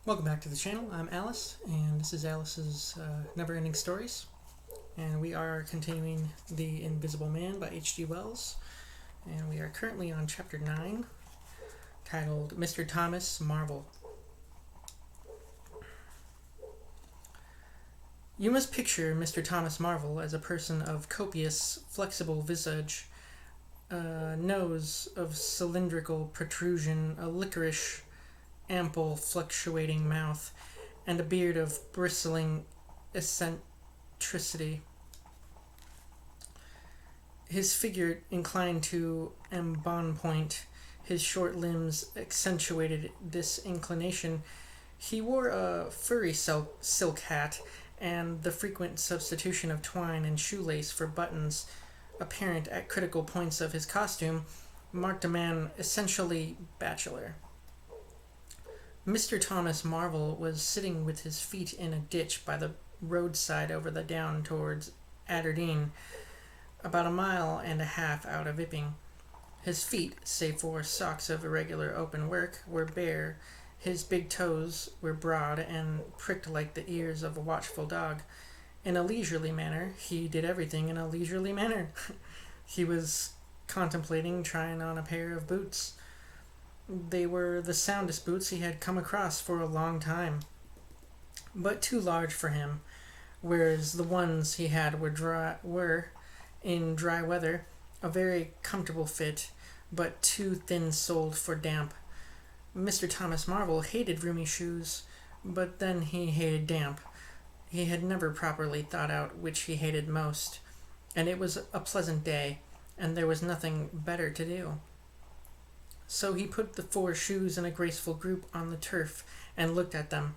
Welcome back to the channel. I'm Alice, and this is Alice's Never-Ending Stories. And we are continuing The Invisible Man by H.G. Wells. And we are currently on Chapter 9, titled Mr. Thomas Marvel. You must picture Mr. Thomas Marvel as a person of copious, flexible visage, a nose of cylindrical protrusion, a liquorish, ample, fluctuating mouth, and a beard of bristling eccentricity. His figure inclined to embonpoint, his short limbs accentuated this inclination. He wore a furry silk hat, and the frequent substitution of twine and shoelace for buttons, apparent at critical points of his costume, marked a man essentially bachelor. Mr. Thomas Marvel was sitting with his feet in a ditch by the roadside over the down towards Aberdeen, about a mile and a half out of Iping. His feet, save for socks of irregular open work, were bare. His big toes were broad and pricked like the ears of a watchful dog. In a leisurely manner, he did everything in a leisurely manner. He was contemplating trying on a pair of boots. They were the soundest boots he had come across for a long time, but too large for him, whereas the ones he had were in dry weather, a very comfortable fit, but too thin-soled for damp. Mr. Thomas Marvel hated roomy shoes, but then he hated damp. He had never properly thought out which he hated most, and it was a pleasant day, and there was nothing better to do. So he put the four shoes in a graceful group on the turf and looked at them,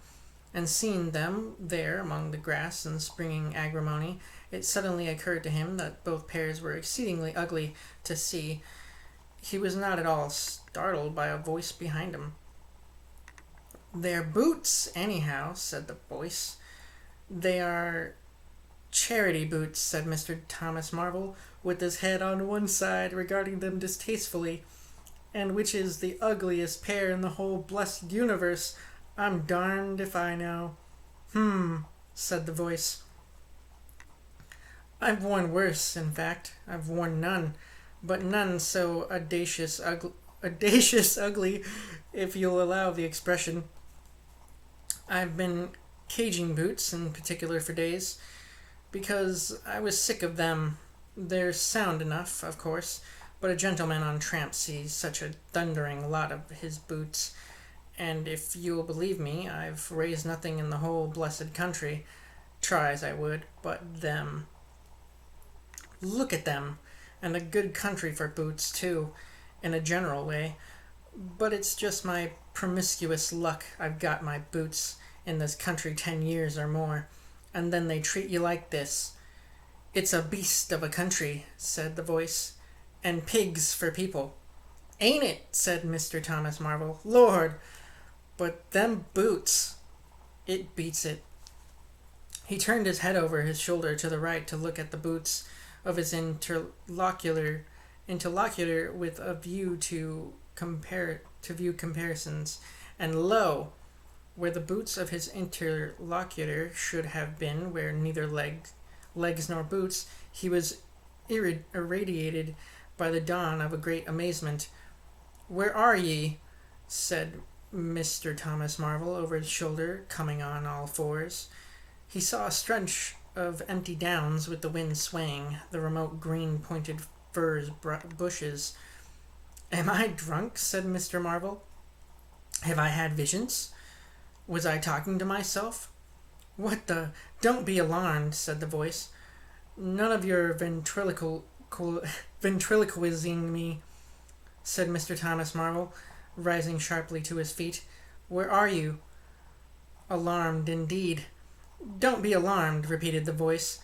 and seeing them there among the grass and springing agrimony, it suddenly occurred to him that both pairs were exceedingly ugly to see. He was not at all startled by a voice behind him. "They're boots, anyhow," said the voice. "They are charity boots," said Mr. Thomas Marvel, with his head on one side, regarding them distastefully. "And which is the ugliest pair in the whole blessed universe, I'm darned if I know." Said the voice. "I've worn worse, in fact. I've worn none, but none so audacious ugly, if you'll allow the expression. I've been caging boots, in particular, for days, because I was sick of them. They're sound enough, of course, but a gentleman on tramp sees such a thundering lot of his boots, and if you'll believe me, I've raised nothing in the whole blessed country, try as I would, but them. Look at them, and a good country for boots, too, in a general way. But it's just my promiscuous luck I've got my boots in this country 10 years or more, and then they treat you like this." "It's a beast of a country," said the voice, "and pigs for people." "Ain't it?" said Mr. Thomas Marvel. "Lord! But them boots, it beats it." He turned his head over his shoulder to the right to look at the boots of his interlocutor with a view to view comparisons, and lo, where the boots of his interlocutor should have been, where neither legs nor boots, he was irradiated by the dawn of a great amazement. "Where are ye?" said Mr. Thomas Marvel over his shoulder, coming on all fours. He saw a stretch of empty downs with the wind swaying, the remote green-pointed furze bushes. "Am I drunk?" said Mr. Marvel. "Have I had visions? Was I talking to myself?" "What the— Don't be alarmed," said the voice. "None of your ventriloquizing me," said Mr. Thomas Marvel, rising sharply to his feet. "Where are you?" "Alarmed, indeed." "Don't be alarmed," repeated the voice.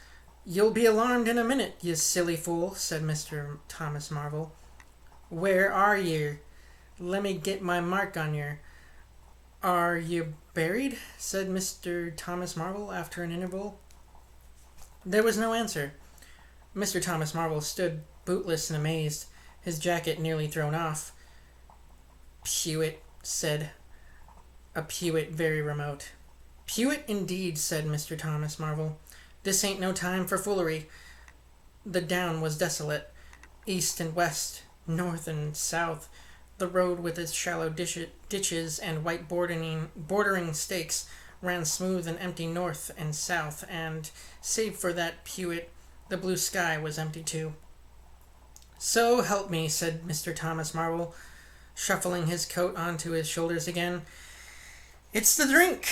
"You'll be alarmed in a minute, you silly fool," said Mr. Thomas Marvel. "Where are yer? Lemme get my mark on yer." "Are you buried?" said Mr. Thomas Marvel after an interval. There was no answer. Mr. Thomas Marvel stood bootless and amazed, his jacket nearly thrown off. "Pewit," said A Pewit very remote. Pewit indeed, said Mr. Thomas Marvel. This ain't no time for foolery. The down was desolate. East and west, north and south, the road with its shallow ditches and white bordering stakes ran smooth and empty north and south, and, save for that Pewit, the blue sky was empty too. So help me, said Mr. Thomas Marvel, shuffling his coat onto his shoulders again. It's the drink!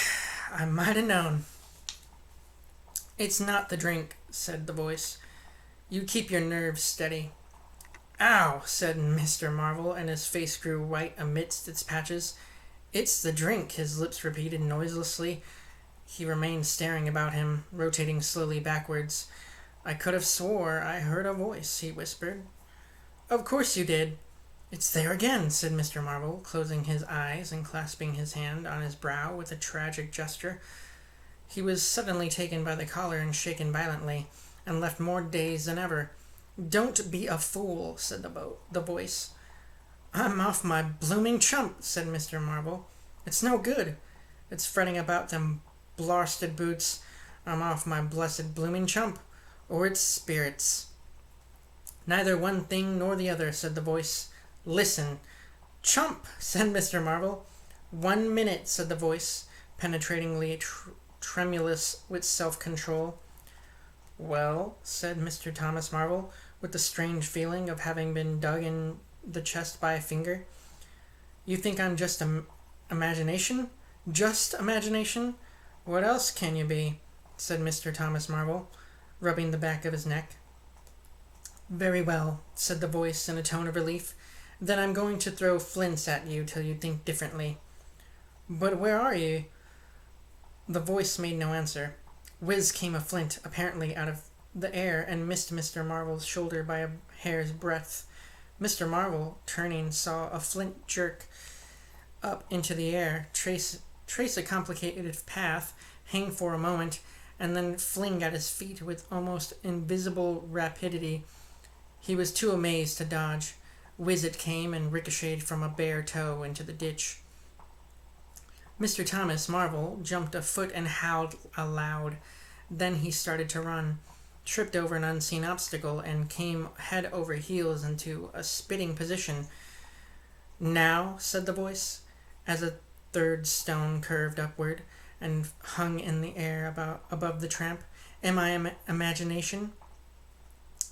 I might have known. It's not the drink, said the voice. You keep your nerves steady. Ow, said Mr. Marvel, and his face grew white amidst its patches. It's the drink, his lips repeated noiselessly. He remained staring about him, rotating slowly backwards. I could have swore I heard a voice, he whispered. Of course you did. It's there again, said Mr. Marvel, closing his eyes and clasping his hand on his brow with a tragic gesture. He was suddenly taken by the collar and shaken violently, and left more dazed than ever. Don't be a fool, said the voice. I'm off my blooming chump, said Mr. Marvel. It's no good. It's fretting about them blarsted boots. I'm off my blessed blooming chump, or its spirits. Neither one thing nor the other, said the voice. Listen. Chump, said Mr. Marvel. 1 minute, said the voice, penetratingly tremulous with self-control. Well, said Mr. Thomas Marvel, with the strange feeling of having been dug in the chest by a finger. You think I'm just imagination? Just imagination? What else can you be? Said Mr. Thomas Marvel, rubbing the back of his neck. Very well, said the voice in a tone of relief. Then I'm going to throw flints at you till you think differently. But where are you? The voice made no answer. Whiz came a flint, apparently out of the air, and missed Mr. Marvel's shoulder by a hair's breadth. Mr. Marvel, turning, saw a flint jerk up into the air, trace a complicated path, hang for a moment, and then fling at his feet with almost invisible rapidity. He was too amazed to dodge. Whiz it came and ricocheted from a bare toe into the ditch. Mr. Thomas Marvel jumped a foot and howled aloud. Then he started to run, tripped over an unseen obstacle, and came head over heels into a spitting position. Now, said the voice, as a third stone curved upward and hung in the air above the tramp, am I imagination?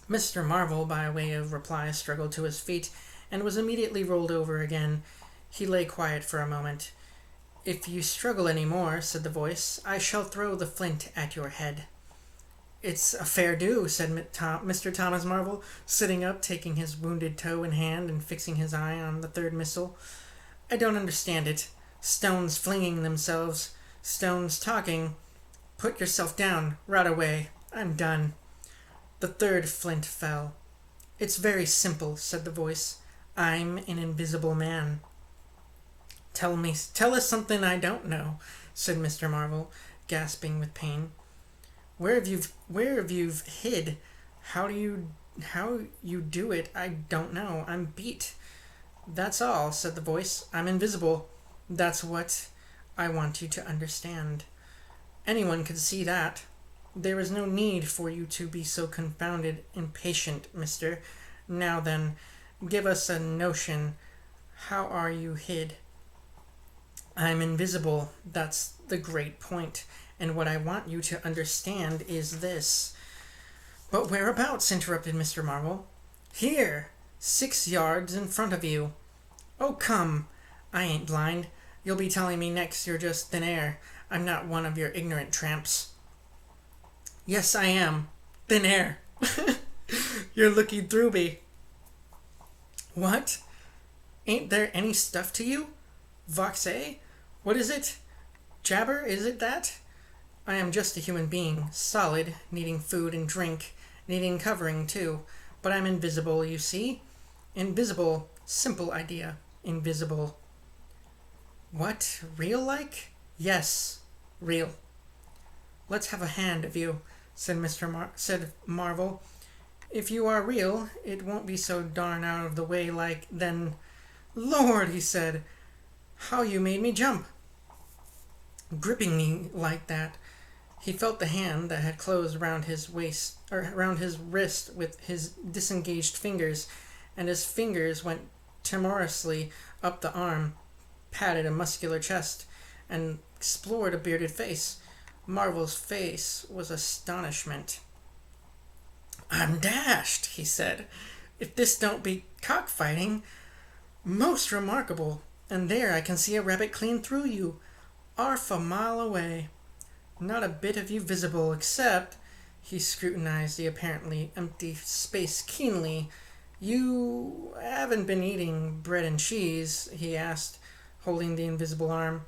Mr. Marvel, by way of reply, struggled to his feet and was immediately rolled over again. He lay quiet for a moment. If you struggle any more, said the voice, I shall throw the flint at your head. It's a fair do, said Mr. Thomas Marvel, sitting up, taking his wounded toe in hand and fixing his eye on the third missile. I don't understand it. Stones flinging themselves, stones talking. Put yourself down, right away. I'm done. The third flint fell. It's very simple, said the voice. I'm an invisible man. Tell us something I don't know, said Mr. Marvel, gasping with pain. Where have you hid? How you do it, I don't know. I'm beat. That's all, said the voice. I'm invisible. That's what I want you to understand. Anyone could see that. There is no need for you to be so confounded impatient, mister. Now then, give us a notion. How are you hid? I'm invisible. That's the great point. And what I want you to understand is this. But whereabouts? Interrupted Mr. Marvel. Here, 6 yards in front of you. Oh, come. I ain't blind. You'll be telling me next you're just thin air. I'm not one of your ignorant tramps. Yes, I am. Thin air. You're looking through me. What? Ain't there any stuff to you? Vox, eh? What is it? Jabber, is it that? I am just a human being, solid, needing food and drink, needing covering too. But I'm invisible, you see? Invisible. Simple idea. Invisible. What? Real like? Yes. Real. Let's have a hand of you, said said Marvel. If you are real, it won't be so darn out of the way like then. Lord, he said. How you made me jump. gripping me like that. He felt the hand that had closed around his waist, or around his wrist with his disengaged fingers, and his fingers went timorously up the arm, patted a muscular chest, and explored a bearded face. Marvel's face was astonishment. "I'm dashed," he said. "If this don't be cockfighting, most remarkable. And there I can see a rabbit clean through you, 'arf a mile away. Not a bit of you visible, except," he scrutinized the apparently empty space keenly. "You haven't been eating bread and cheese?" he asked, holding the invisible arm.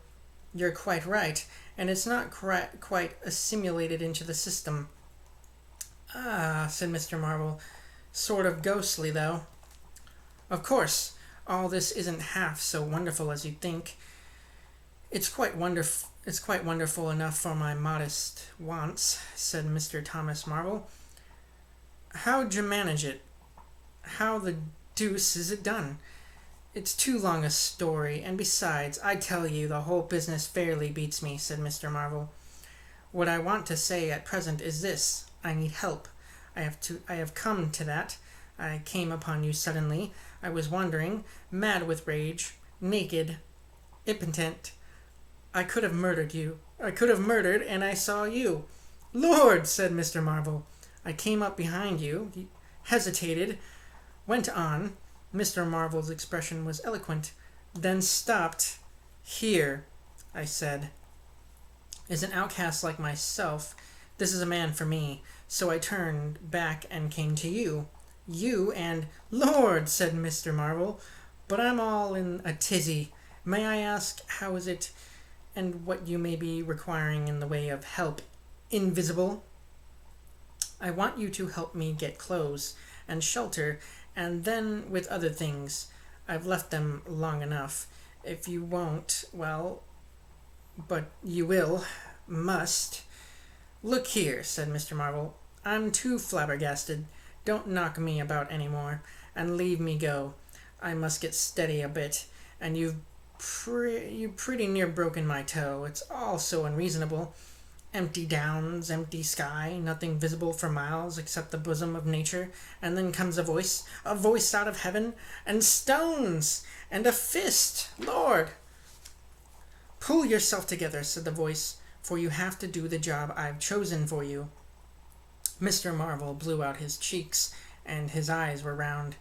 "You're quite right, and it's not quite assimilated into the system." "Ah," said Mr. Marvel, "sort of ghostly, though." "Of course, all this isn't half so wonderful as you'd think. It's quite wonderful enough for my modest wants," said Mr. Thomas Marvel. "How'd you manage it? How the deuce is it done?" "It's too long a story, and besides, I tell you, the whole business fairly beats me," said Mr. Marvel. "What I want to say at present is this: I need help. I have come to that. I came upon you suddenly. I was wandering, mad with rage, naked, impotent. I could have murdered you. I could have murdered, and I saw you." "Lord!" said Mr. Marvel. "I came up behind you, hesitated, went on." Mr. Marvel's expression was eloquent. "Then stopped. 'Here,' I said, 'is an outcast like myself. This is a man for me.' So I turned back and came to you. You and—" "Lord!" said Mr. Marvel. "But I'm all in a tizzy. May I ask how is it, and what you may be requiring in the way of help, invisible?" "I want you to help me get clothes and shelter, and then with other things. I've left them long enough. If you won't, well, but you must." "Look here," said Mr. Marvel. "I'm too flabbergasted. Don't knock me about any more, and leave me go. I must get steady a bit, and you've pretty near broken my toe. It's all so unreasonable. Empty downs, empty sky, nothing visible for miles except the bosom of nature, and then comes a voice out of heaven, and stones, and a fist. Lord!" "Pull yourself together," said the voice, "for you have to do the job I've chosen for you." Mr. Marvel blew out his cheeks, and his eyes were round.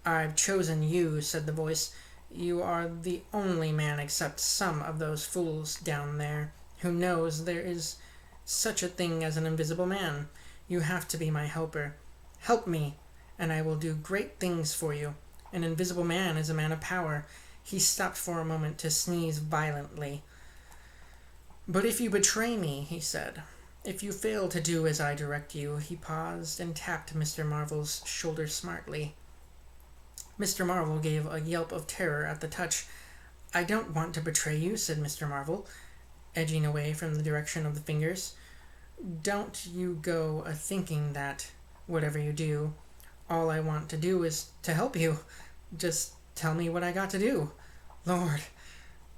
"I've chosen you," said the voice. "You are the only man except some of those fools down there who knows there is such a thing as an invisible man. You have to be my helper. Help me, and I will do great things for you. An invisible man is a man of power." He stopped for a moment to sneeze violently. "But if you betray me," he said, "if you fail to do as I direct you—" He paused and tapped Mr. Marvel's shoulder smartly. Mr. Marvel gave a yelp of terror at the touch. "I don't want to betray you," said Mr. Marvel, edging away from the direction of the fingers. "Don't you go a-thinking that, whatever you do, all I want to do is to help you. Just tell me what I got to do. Lord,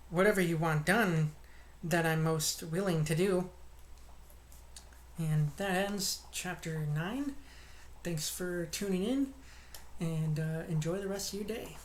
whatever you want done, that I'm most willing to do." And that ends chapter 9. Thanks for tuning in, and enjoy the rest of your day.